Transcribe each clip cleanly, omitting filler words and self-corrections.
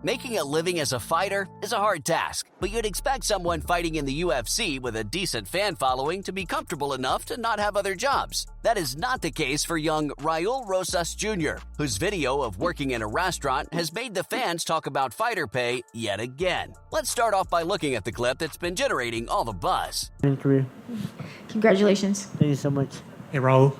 Making a living as a fighter is a hard task, but you'd expect someone fighting in the UFC with a decent fan following to be comfortable enough to not have other jobs. That is not the case for young Raul Rosas Jr., whose video of working in a restaurant has made the fans talk about fighter pay yet again. Let's start off by looking at the clip that's been generating all the buzz. Career. Congratulations. Thank you so much. Hey, Raul.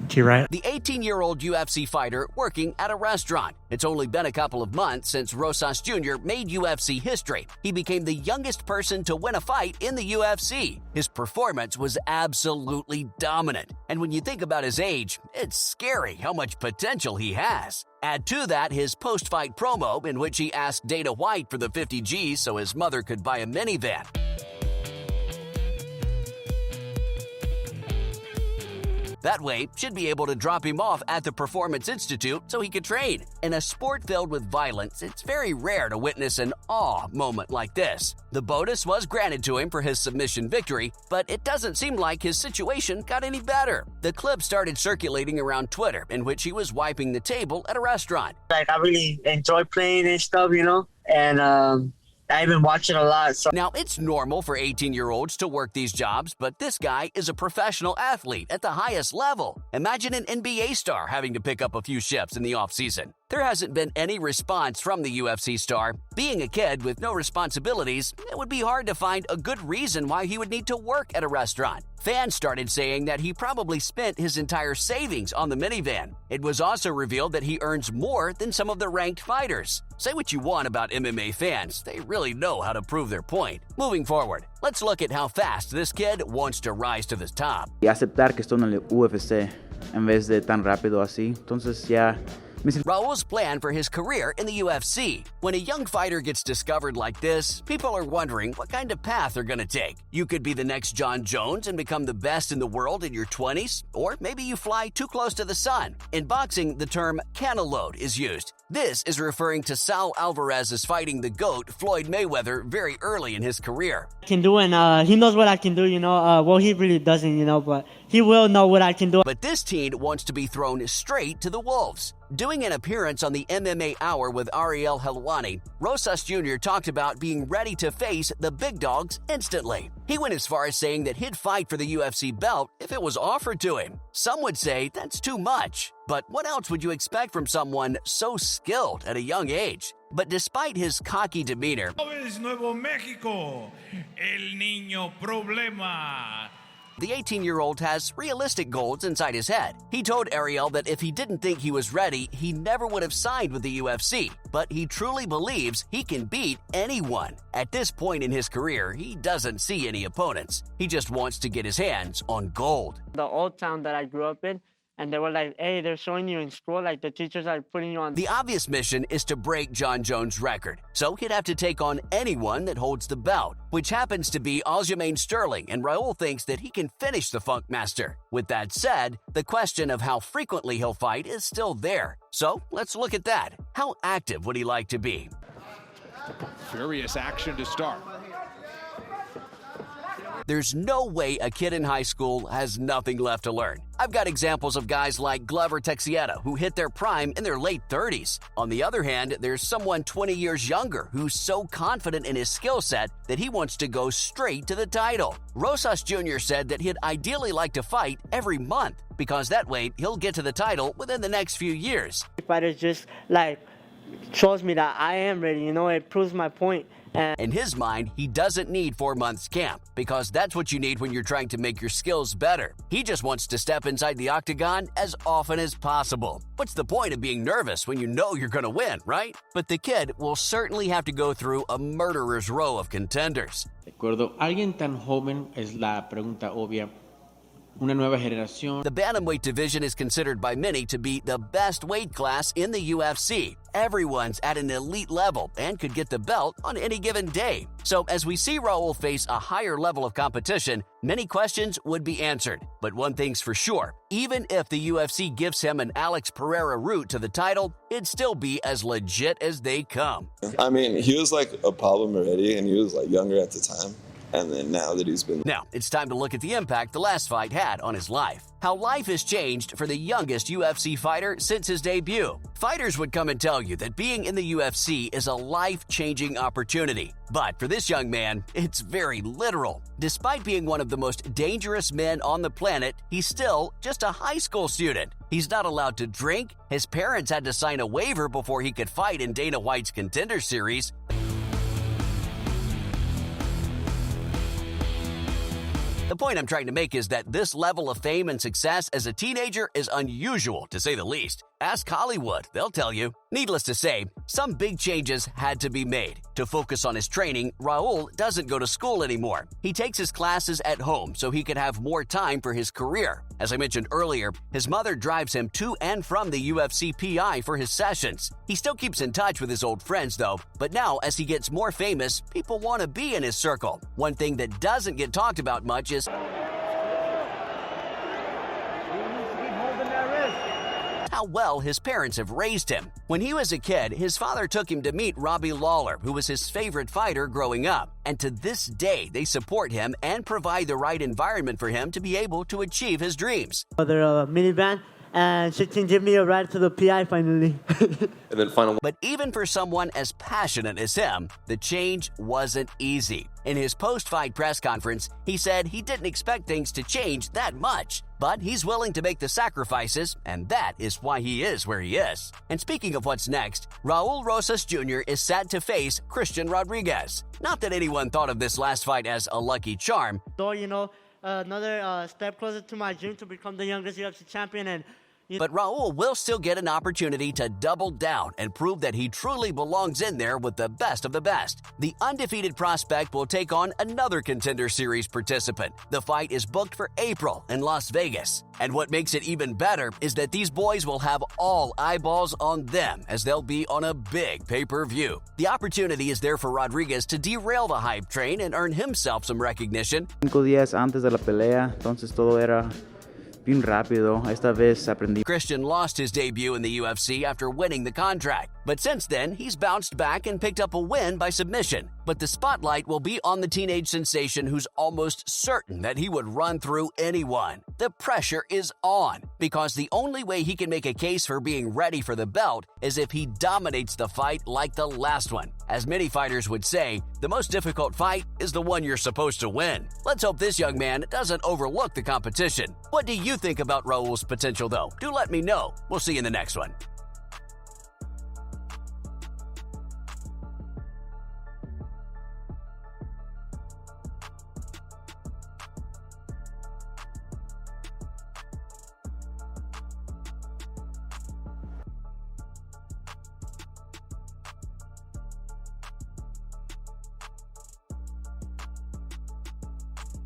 To your right. The 18-year-old UFC fighter working at a restaurant. It's only been a couple of months since Rosas Jr. made UFC history. He became the youngest person to win a fight in the UFC. His performance was absolutely dominant. And when you think about his age, it's scary how much potential he has. Add to that his post-fight promo in which he asked Dana White for the 50 G's so his mother could buy a minivan. That way, she'd be able to drop him off at the Performance Institute so he could train. In a sport filled with violence, it's very rare to witness an awe moment like this. The bonus was granted to him for his submission victory, but it doesn't seem like his situation got any better. The clip started circulating around Twitter in which he was wiping the table at a restaurant. I really enjoy playing and stuff, and I've been watching a lot. So Now, it's normal for 18-year-olds to work these jobs, but this guy is a professional athlete at the highest level. Imagine an NBA star having to pick up a few shifts in the offseason. There hasn't been any response from the UFC star. Being a kid with no responsibilities, it would be hard to find a good reason why he would need to work at a restaurant. Fans started saying that he probably spent his entire savings on the minivan. It was also revealed that he earns more than some of the ranked fighters. Say what you want about MMA fans, they really know how to prove their point. Moving forward, let's look at how fast this kid wants to rise to the top. Y aceptar que estoy en el UFC en vez de tan rápido así. Entonces ya. Raul's plan for his career in the UFC. When a young fighter gets discovered like this, people are wondering what kind of path they're going to take. You could be the next John Jones and become the best in the world in your 20s, or maybe you fly too close to the sun. In boxing, the term canaload is used. This is referring to Saul Alvarez's fighting the GOAT, Floyd Mayweather, very early in his career. can do, and he knows what I can do, well, he really doesn't, but he will know what I can do. But this teen wants to be thrown straight to the wolves. Doing an appearance on the MMA Hour with Ariel Helwani, Rosas Jr. talked about being ready to face the big dogs instantly. He went as far as saying that he'd fight for the UFC belt if it was offered to him. Some would say that's too much. But what else would you expect from someone so skilled at a young age? But despite his cocky demeanor, Nuevo México, el niño problema. the 18-year-old has realistic goals inside his head. He told Ariel that if he didn't think he was ready, he never would have signed with the UFC. But he truly believes he can beat anyone. At this point in his career, he doesn't see any opponents. He just wants to get his hands on gold. The old town that I grew up in, and they were like, hey, they're showing you in school, like the teachers are putting you on. The obvious mission is to break John Jones' record, so he'd have to take on anyone that holds the belt, which happens to be Aljamain Sterling, and Raul thinks that he can finish the Funk Master. With that said, the question of how frequently he'll fight is still there. So let's look at that. How active would he like to be? Furious action to start. There's no way a kid in high school has nothing left to learn. I've got examples of guys like Glover Texiera who hit their prime in their late 30s. On the other hand, there's someone 20 years younger who's so confident in his skill set that he wants to go straight to the title. Rosas Jr. said that he'd ideally like to fight every month because that way he'll get to the title within the next few years. Fighters just shows me that I am ready, it proves my point. In his mind, he doesn't need 4 months camp because that's what you need when you're trying to make your skills better. He just wants to step inside the octagon as often as possible. What's the point of being nervous when you know you're going to win, right? But the kid will certainly have to go through a murderer's row of contenders. De acuerdo, alguien tan joven es la pregunta obvia. Una nueva generación. The bantamweight division is considered by many to be the best weight class in the UFC. Everyone's at an elite level and could get the belt on any given day. So as we see Raul face a higher level of competition, many questions would be answered. But one thing's for sure, even if the UFC gives him an Alex Pereira route to the title, it'd still be as legit as they come. I mean, he was like a problem already, and he was like younger at the time. And then now that he's been... Now, it's time to look at the impact the last fight had on his life. How life has changed for the youngest UFC fighter since his debut. Fighters would come and tell you that being in the UFC is a life-changing opportunity. But for this young man, it's very literal. Despite being one of the most dangerous men on the planet, he's still just a high school student. He's not allowed to drink. His parents had to sign a waiver before he could fight in Dana White's Contender Series. The point I'm trying to make is that this level of fame and success as a teenager is unusual, to say the least. Ask Hollywood, they'll tell you. Needless to say, some big changes had to be made. To focus on his training, Raul doesn't go to school anymore. He takes his classes at home so he can have more time for his career. As I mentioned earlier, his mother drives him to and from the UFC PI for his sessions. He still keeps in touch with his old friends, though, but now as he gets more famous, people want to be in his circle. One thing that doesn't get talked about much is how well his parents have raised him. When he was a kid, his father took him to meet Robbie Lawler, who was his favorite fighter growing up. And to this day, they support him and provide the right environment for him to be able to achieve his dreams. They're a minivan, and she can give me a ride to the PI finally. And then final... But even for someone as passionate as him, the change wasn't easy. In his post-fight press conference, he said he didn't expect things to change that much. But he's willing to make the sacrifices, and that is why he is where he is. And speaking of what's next, Raul Rosas Jr. is set to face Christian Rodriguez. Not that anyone thought of this last fight as a lucky charm. So, another step closer to my dream to become the youngest UFC champion. And but Raul will still get an opportunity to double down and prove that he truly belongs in there with the best of the best. The undefeated prospect will take on another Contender Series participant. The fight is booked for April in Las Vegas. And what makes it even better is that these boys will have all eyeballs on them as they'll be on a big pay-per-view. The opportunity is there for Rodriguez to derail the hype train and earn himself some recognition. 5 días antes de la pelea, entonces todo era bien rápido. Esta vez aprendí. Christian lost his debut in the UFC after winning the contract, but since then he's bounced back and picked up a win by submission. But the spotlight will be on the teenage sensation who's almost certain that he would run through anyone. The pressure is on because the only way he can make a case for being ready for the belt is if he dominates the fight like the last one. As many fighters would say, the most difficult fight is the one you're supposed to win. Let's hope this young man doesn't overlook the competition. What do you think about Raul's potential, though? Do let me know. We'll see you in the next one.